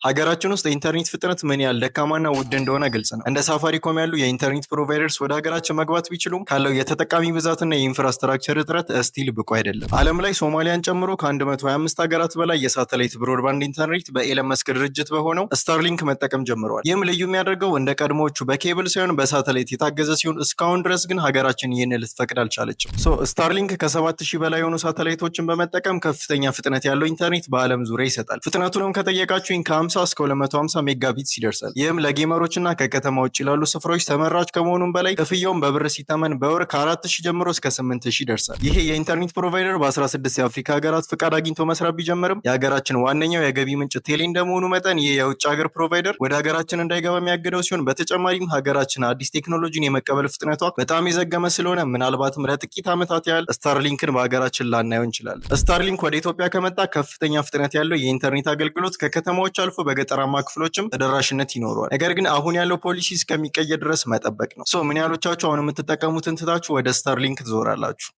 ሀገራችን ውስጥ የኢንተርኔት ፍጥነት ምን ያህል ደካማና ውድ እንደሆነ ግልጽ ነው። እንደ ሳፋሪኮም ያሉ የኢንተርኔት ፕሮቫይደርስ ወደ ሀገራችን መግባት ቢችሉም ካለው የተጠቃሚ ብዛትና የኢንፍራስትራክቸር እጥረት ስቲል ብቁ አይደለም። ዓለም ላይ ሶማሊያን ጨምሮ ከ125 ሀገራት በላይ የሳተላይት ብሮድባንድ ኢንተርኔት በኤለን መስክ ድርጅት በሆነው ስታርሊንክ መጠቀም ጀምረዋል። ይህም ልዩ የሚያደርገው እንደ ቀድሞዎቹ በኬብል ሳይሆን በሳተላይት የታገዘ ሲሆን እስካሁን ድረስ ግን ሀገራችን ይህን ልትፈቅድ አልቻለችም። ስታርሊንክ ከ7000 በላይ የሆኑ ሳተላይቶችን በመጠቀም ከፍተኛ ፍጥነት ያለው ኢንተርኔት በዓለም ዙሪያ ይሰጣል። ፍጥነቱንም ከጠየቃችሁኝ ከ50 እስከ 250 ሜጋቢትስ ይደርሳል። ይህም ለጌመሮችና ከከተማ ውጭ ላሉ ስፍራዎች ተመራጭ ከመሆኑም በላይ ክፍያውን በብር ሲተመን በወር ከ4000 ጀምሮ እስከ 8000 ይደርሳል። ይሄ የኢንተርኔት ፕሮቫይደር በ16 የአፍሪካ ሀገራት ፍቃድ አግኝቶ መስራት ቢጀምርም የሀገራችን ዋነኛው የገቢ ምንጭ ቴሌ እንደመሆኑ መጠን ይህ የውጭ ሀገር ፕሮቫይደር ወደ ሀገራችን እንዳይገባ የሚያግደው ሲሆን በተጨማሪም ሀገራችን አዲስ ቴክኖሎጂን የመቀበል ፍጥነቷ በጣም የዘገመ ስለሆነ ምናልባትም ለጥቂት ዓመታት ያህል ስታርሊንክን በሀገራችን ላናየው እንችላለን። ስታርሊንክ ወደ ኢትዮጵያ ከመጣ ከፍተኛ ፍጥነት ያለው የኢንተርኔት አገልግሎት ከከተማዎች አልፎ በገጠራማ ክፍሎችም ተደራሽነት ይኖረዋል። ነገር ግን አሁን ያለው ፖሊሲ እስከሚቀየር ድረስ መጠበቅ ነው። ምን ያህሎቻችሁ አሁን የምትጠቀሙትን ትታችሁ ወደ ስታርሊንክ ትዞራላችሁ?